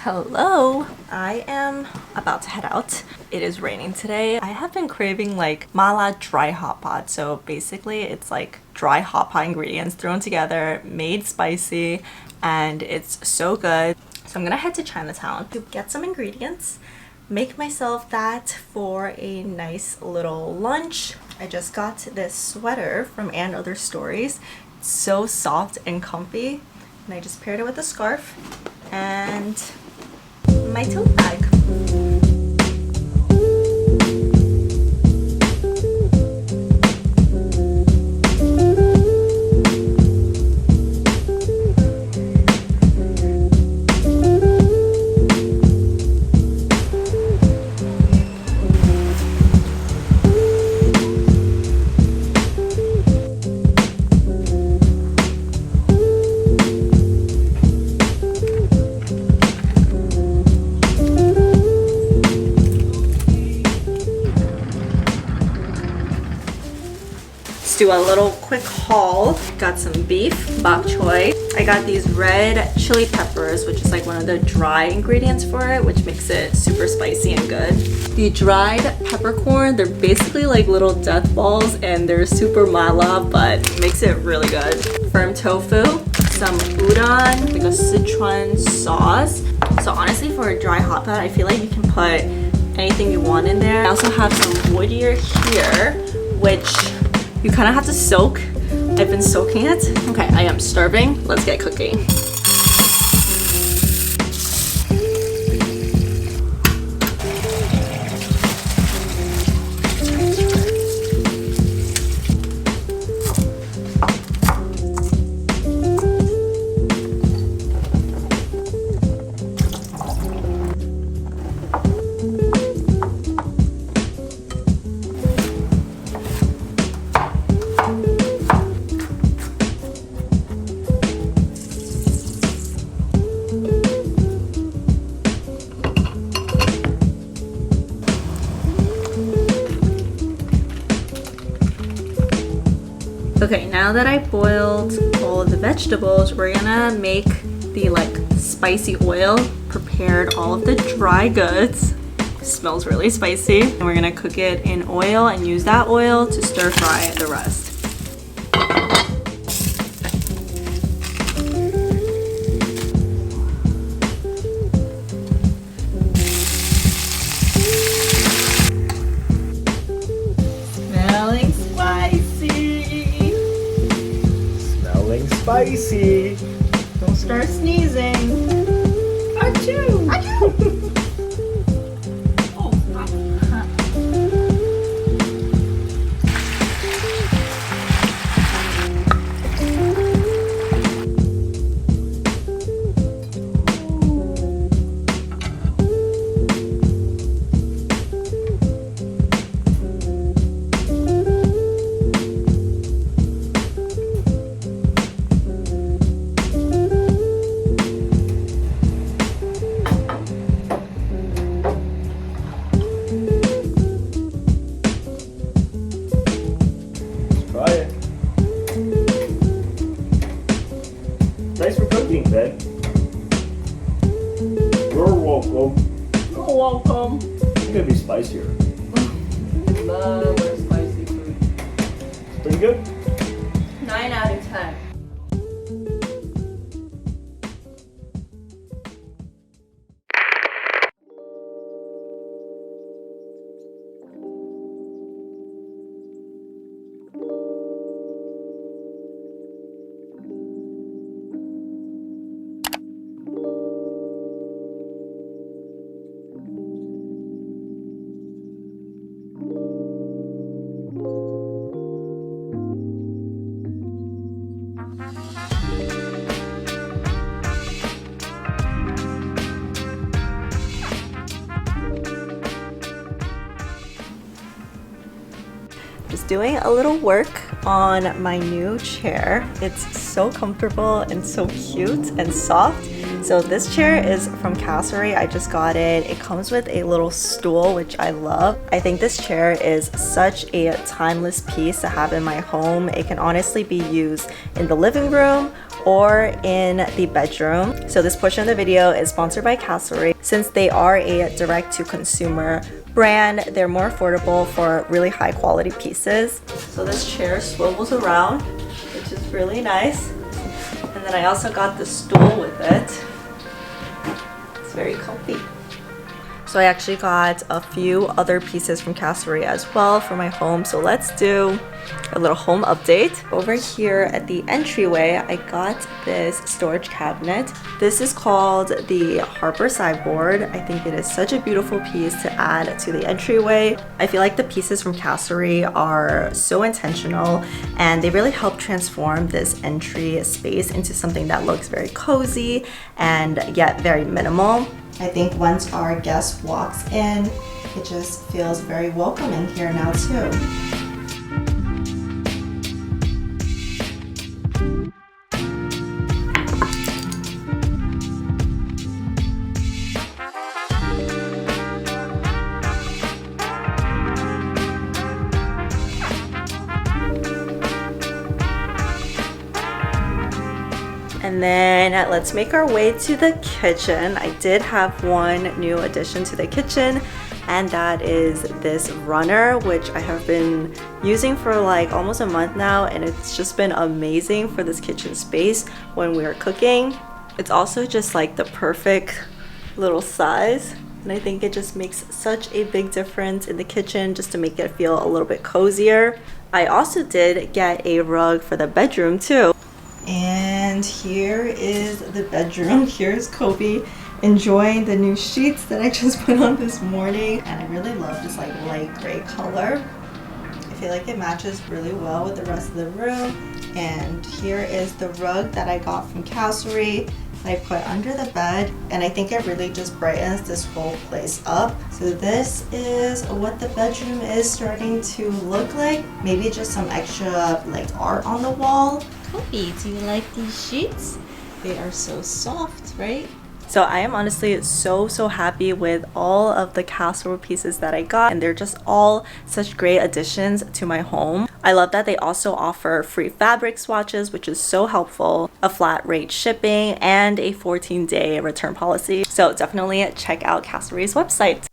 Hello! I am about to head out. It is raining today. I have been craving like mala dry hot pot. So basically it's like dry hot pot ingredients thrown together, made spicy, and it's so good. So I'm gonna head to Chinatown to get some ingredients, make myself that for a nice little lunch. I just got this sweater from And Other Stories. It's so soft and comfy. And I just paired it with a scarf and my tote bag. Do a little quick haul. Got some beef, bok choy. I got these red chili peppers, which is like one of the dry ingredients for it, which makes it super spicy and good. The dried peppercorn, they're basically like little death balls and they're super mala, but makes it really good. Firm tofu, some udon, like a Sichuan sauce. So honestly, for a dry hot pot, I feel like you can put anything you want in there. I also have some woodier here, which you kind of have to soak. I've been soaking it. Okay, I am starving. Let's get cooking. Okay, now that I boiled all of the vegetables, we're gonna make the like spicy oil, prepared all of the dry goods. It smells really spicy. And we're gonna cook it in oil and use that oil to stir fry the rest. Smelling spicy. Spicy. Don't start sneezing. Achoo! Achoo! Oh, Try it. Thanks for cooking, Ben. You're welcome. you're welcome. It's gonna be spicier. I love our spicy food. Pretty good? 9 out of 10. Just doing a little work on my new chair. It's so comfortable and so cute and soft. So this chair is from Castlery. I just got it. It comes with a little stool, which I love. I think this chair is such a timeless piece to have in my home. It can honestly be used in the living room or in the bedroom. So this portion of the video is sponsored by Castlery. Since they are a direct-to-consumer brand, they're more affordable for really high quality pieces. So this chair swivels around, which is really nice. And then I also got the stool with it. It's very comfy. So I actually got a few other pieces from Castlery as well for my home. So let's do a little home update. Over here at the entryway, I got this storage cabinet. This is called the Harper sideboard. I think it is such a beautiful piece to add to the entryway. I feel like the pieces from Castlery are so intentional and they really help transform this entry space into something that looks very cozy and yet very minimal. I think once our guest walks in, it just feels very welcoming here now too. And then let's make our way to the kitchen. I did have one new addition to the kitchen, and that is this runner, which I have been using for like almost a month now, and it's just been amazing for this kitchen space when we are cooking. It's also just like the perfect little size, and I think it just makes such a big difference in the kitchen just to make it feel a little bit cozier. I also did get a rug for the bedroom too. And here is the bedroom. Here's Kobe enjoying the new sheets that I just put on this morning. And I really love this like light gray color. I feel like it matches really well with the rest of the room. And here is the rug that I got from Castlery that I put under the bed. And I think it really just brightens this whole place up. So this is what the bedroom is starting to look like. Maybe just some extra like art on the wall. Kobe, do you like these sheets? They are so soft, right? So I am honestly so happy with all of the Castlery pieces that I got, and they're just all such great additions to my home. I love that they also offer free fabric swatches, which is so helpful, a flat rate shipping, and a 14-day return policy. So definitely check out Castlery's website.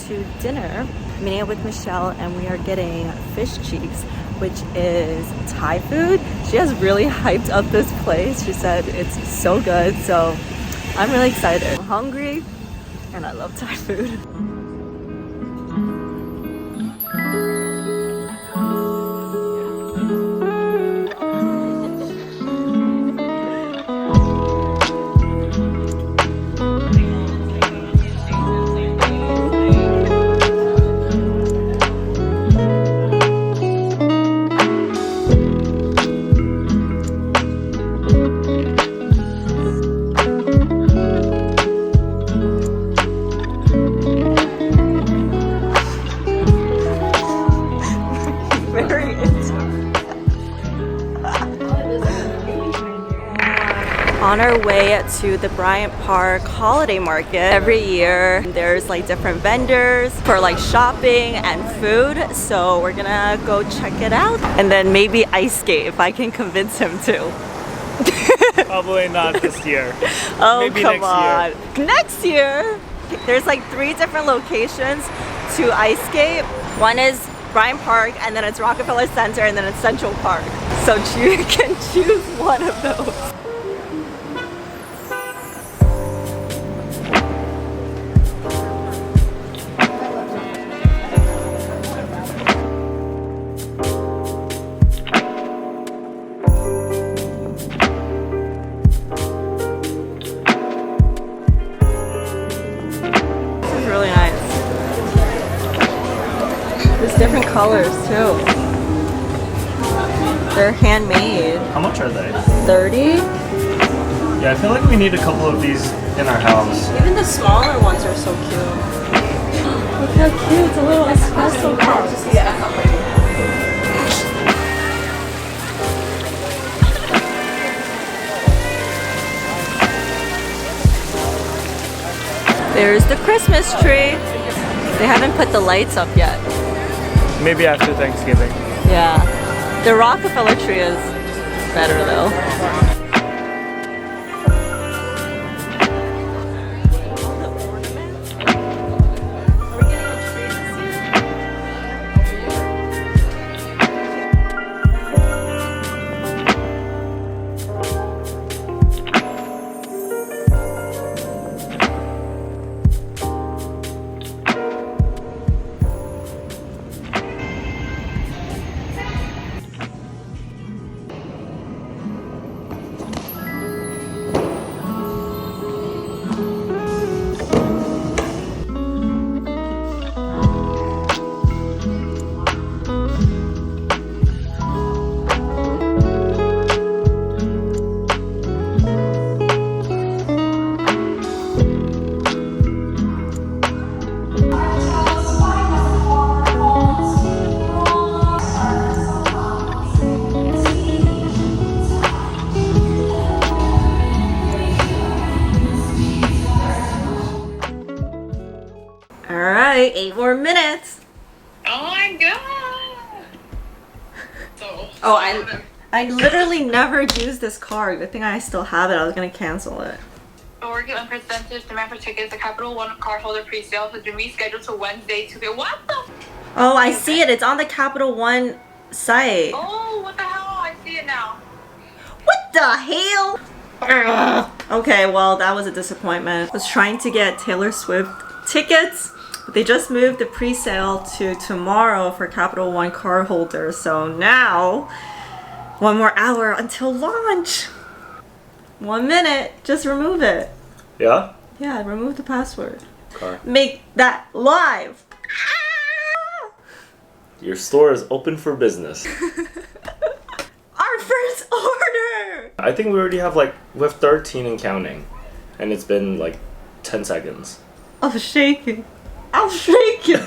To dinner, I'm meeting up with Michelle, and we are getting fish cheeks, which is Thai food. She has really hyped up this place. She said it's so good, so I'm really excited. I'm hungry and I love Thai food. On our way to the Bryant Park holiday market. Every year there's like different vendors for like shopping and food, so we're gonna go check it out and then maybe ice skate if I can convince him to. Probably not this year. Oh, maybe come next on. Next year? There's like 3 different locations to ice skate. One is Bryant Park, and then it's Rockefeller Center, and then it's Central Park. So you can choose one of those. colors too. They're handmade. How much are they? 30? Yeah, I feel like we need a couple of these in our house. Even the smaller ones are so cute. Look how cute, it's a little espresso cup. There's the Christmas tree. They haven't put the lights up yet. Maybe after Thanksgiving. Yeah. The Rockefeller tree is better though. Alright, 8 more minutes. Oh my god! So, Oh, I literally never used this card. Good thing I still have it. I was gonna cancel it. working unprecedented demand for tickets. The Capital One cardholder pre-sale has been rescheduled to Wednesday, Tuesday. What the? Oh, I see it. It's on the Capital One site. Oh, what the hell? I see it now. What the hell? Ugh. Okay, well, that was a disappointment. I was trying to get Taylor Swift tickets, but they just moved the pre-sale to tomorrow for Capital One cardholders. So now, 1 more hour until launch. 1 minute. Just remove it. Yeah? Yeah, remove the password. Okay. Make that live. Your store is open for business. Our first order! I think we already have we have 13 and counting. And it's been 10 seconds. I'm shaking. I'm shaking.